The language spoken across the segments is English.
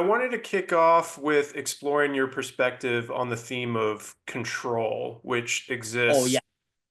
wanted to kick off with exploring your perspective on the theme of control, which Oh yeah, exists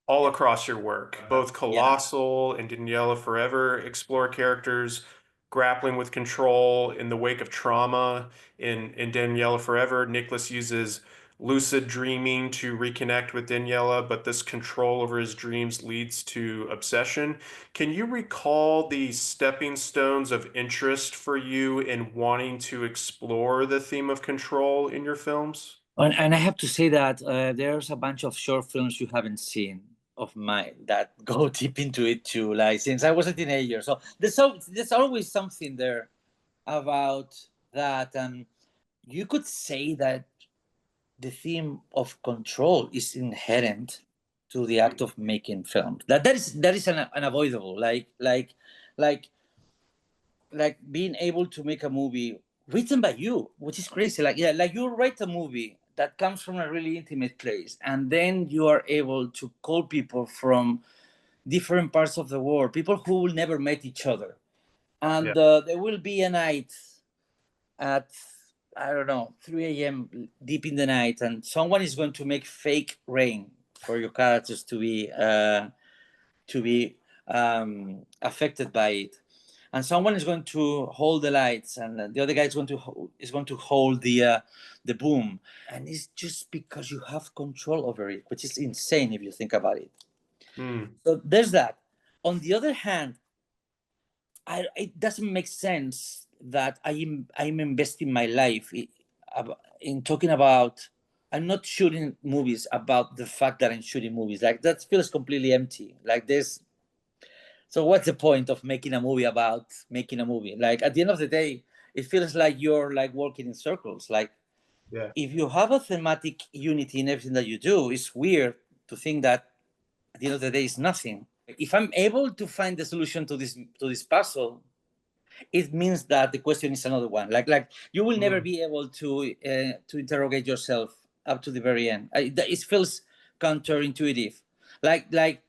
all yeah, across your work. Both yeah. Colossal and Daniela Forever explore characters grappling with control in the wake of trauma. In Daniela Forever, Nicholas uses lucid dreaming to reconnect with Daniela, but this control over his dreams leads to obsession. Can you recall the stepping stones of interest for you in wanting to explore the theme of control in your films? And I have to say that there's a bunch of short films you haven't seen of mine that go deep into it too. Like since I was a teenager, so there's always something there about that. And you could say that the theme of control is inherent to the act of making film. That is unavoidable. Like like being able to make a movie written by you, which is crazy. Like yeah, like you write a movie that comes from a really intimate place, and then you are able to call people from different parts of the world, people who will never met each other, Yeah. and there will be a night at I don't know 3 a.m. deep in the night, and someone is going to make fake rain for your characters to be affected by it, and someone is going to hold the lights, and the other guy is going to hold the boom, and it's just because you have control over it, which is insane if you think about it. Hmm. So there's that. On the other hand, it doesn't make sense that I'm investing my life in talking about. I'm not shooting movies about the fact that I'm shooting movies. Like that feels completely empty. Like there's So what's the point of making a movie about making a movie? Like at the end of the day, it feels like you're like walking in circles. Like Yeah. if you have a thematic unity in everything that you do, it's weird to think that at the end of the day it's nothing. If I'm able to find the solution to this puzzle, it means that the question is another one. Like you will never Hmm. be able to interrogate yourself up to the very end. It feels counterintuitive. Like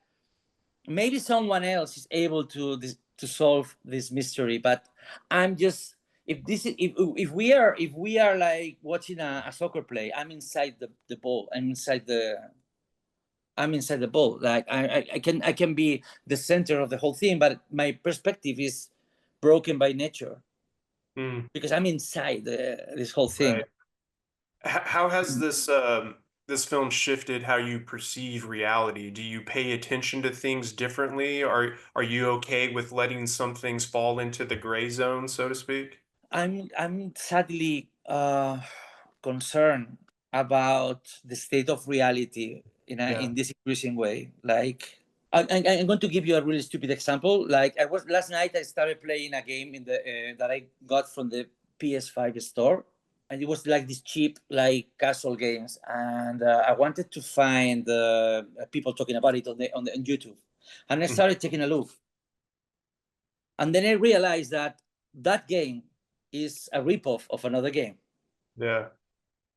maybe someone else is able to solve this mystery, but I'm just if this is if we are like watching a soccer play, I'm inside the ball, I'm inside the ball. Like I can be the center of the whole thing, but my perspective is broken by nature Hmm. because I'm inside this whole thing. Right. How has this film shifted how you perceive reality? Do you pay attention to things differently? Are you okay with letting some things fall into the gray zone, so to speak? I'm sadly concerned about the state of reality Yeah. in this increasing way. Like I'm going to give you a really stupid example. Like I was last night, I started playing a game in the that I got from the PS5 store, and it was like this cheap like casual games, and I wanted to find people talking about it on YouTube, and I Mhm. started taking a look, and then I realized that that game is a ripoff of another game. Yeah.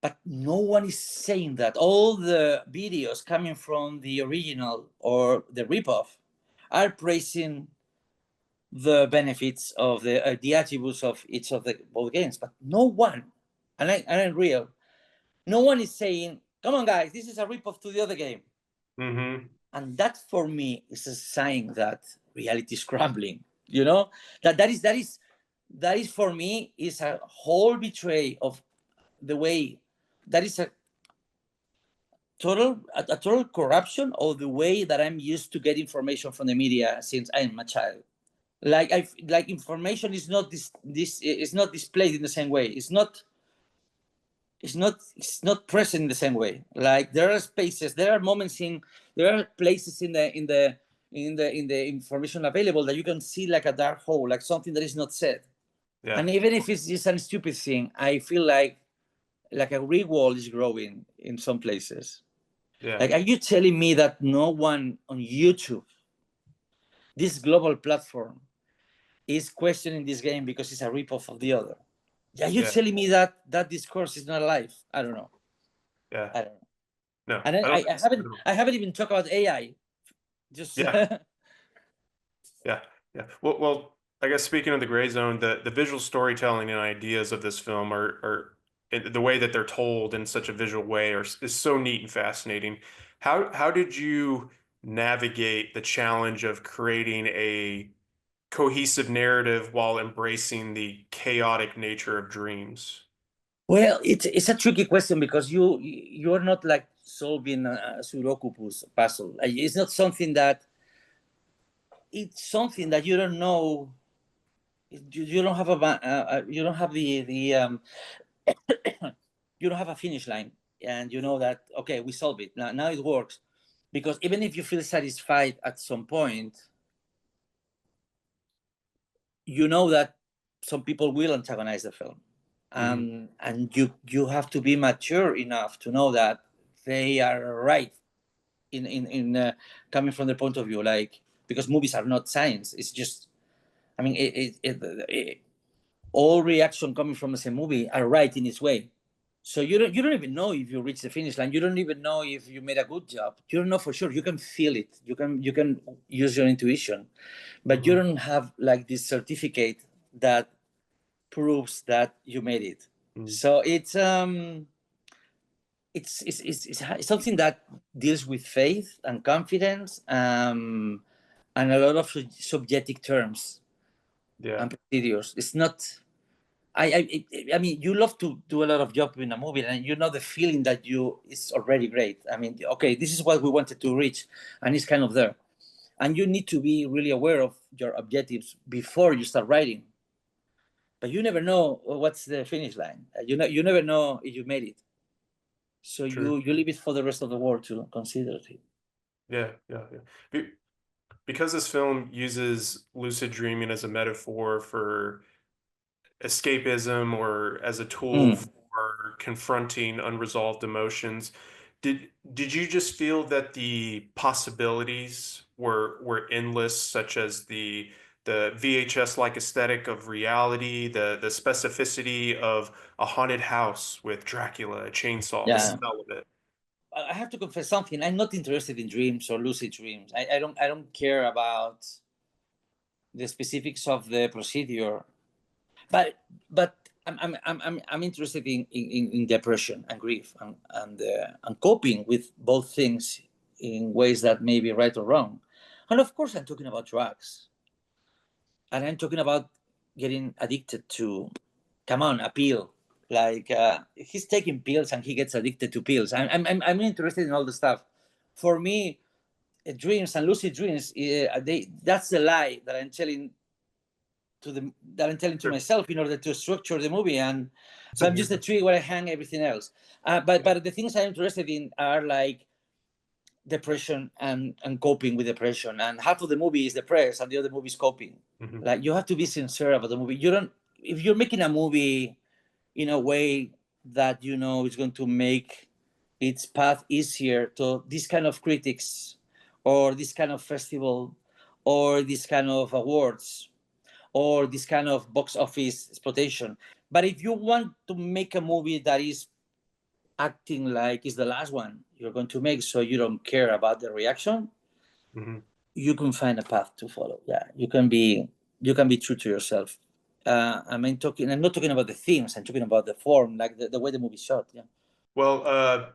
But no one is saying that. All the videos coming from the original or the ripoff are praising the benefits of the attributes of each of the both games, but no one, and I'm real, no one is saying, "Come on, guys, this is a ripoff to the other game." Hmm. And that for me is a sign that reality is crumbling. You know that is for me is a whole betray of the way that is a total corruption of the way that I'm used to get information from the media since I'm a child. Like information is not this is not displayed in the same way. It's not present in the same way. Like there are spaces, there are moments there are places in the information available that you can see like a dark hole, like something that is not said. Yeah. And even if it's just a stupid thing, I feel like a real wall is growing in some places. Yeah. Like, are you telling me that no one on YouTube, this global platform, is questioning this game because it's a ripoff of the other? Are you Yeah. telling me that that discourse is not alive? I don't know. Yeah. I don't know. No, And I don't I think so. haven't I haven't even talked about AI. Just Yeah. Yeah. Yeah. Well, I guess speaking of the gray zone, the visual storytelling and ideas of this film the way that they're told in such a visual way is so neat and fascinating. How did you navigate the challenge of creating a cohesive narrative while embracing the chaotic nature of dreams? Well, it's a tricky question because you're not like solving a Sudoku puzzle. It's not something that it's something that you don't know. You don't have you don't have the you don't have a finish line, and you know that okay, we solve it now. Now it works, because even if you feel satisfied at some point, you know that some people will antagonize the film, Hmm. and you have to be mature enough to know that they are right in coming from their point of view, like, because movies are not science. It's just, I mean, all reaction coming from the same movie are right in its way. So you don't even know if you reach the finish line. You don't even know if you made a good job. You don't know for sure. You can feel it. You can use your intuition, but you Hmm. don't have like this certificate that proves that you made it. Hmm. So it's something that deals with faith and confidence, and a lot of subjective terms Yeah, and procedures. It's not. I mean, you love to do a lot of job in a movie, and you know the feeling that you it's already great. I mean, okay, this is what we wanted to reach, and it's kind of there. And you need to be really aware of your objectives before you start writing. But you never know what's the finish line. You never know if you made it. So true. you leave it for the rest of the world to consider it. Yeah, yeah, yeah. Because this film uses lucid dreaming as a metaphor for escapism or as a tool Mm. for confronting unresolved emotions. Did you just feel that the possibilities were endless, such as the VHS-like aesthetic of reality, the specificity of a haunted house with Dracula, a chainsaw, the Yeah. smell of it? I have to confess something. I'm not interested in dreams or lucid dreams. I don't care about the specifics of the procedure, but I'm interested in depression and grief, and coping with both things in ways that may be right or wrong. And of course, I'm talking about drugs, and I'm talking about getting addicted to, come on, a pill. Like, he's taking pills and he gets addicted to pills. I'm interested in all the stuff. For me, dreams and lucid dreams, that's the lie that I'm telling to Sure. myself in order to structure the movie. And so I'm Yeah. just a tree where I hang everything else. But the things I'm interested in are like depression and coping with depression. And half of the movie is depressed, and the other movie is coping. Mhm. Like, you have to be sincere about the movie. You don't If you're making a movie in a way that you know is going to make its path easier to this kind of critics, or this kind of festival, or this kind of awards, or this kind of box office exploitation. But if you want to make a movie that is acting like it's the last one you're going to make, so you don't care about the reaction, Mhm. you can find a path to follow. Yeah, you can be true to yourself. I'm not talking about the themes. I'm talking about the form, like the way the movie shot. Yeah, Well,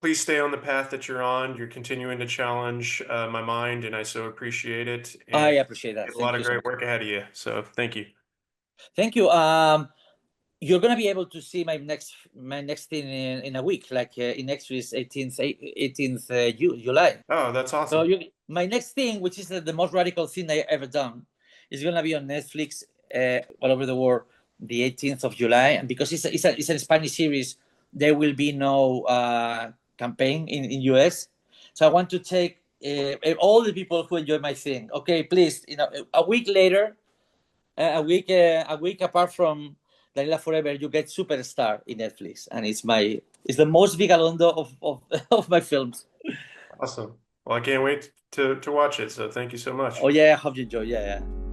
please stay on the path that you're on. You're continuing to challenge my mind, and I so appreciate it. I And appreciate you that. have a lot Thank of you so great much. work ahead of you. So thank you. Thank you. You're gonna be able to see my next thing in a week, like, in next week's 18th July. Oh, that's So awesome. my next thing, which is the most radical thing I ever done, is gonna be on Netflix, all over the world, the 18th of July. And because it's a Spanish series, there will be no campaign in US. So I want to take all the people who enjoy my thing. Okay, please, a week later, a week apart from Daniela Forever, you get Superstar in Netflix, and it's the most Vigalondo of of my films. Awesome. Well, I can't wait to watch it. So thank you so Oh much. yeah, I hope you enjoy. Yeah, yeah.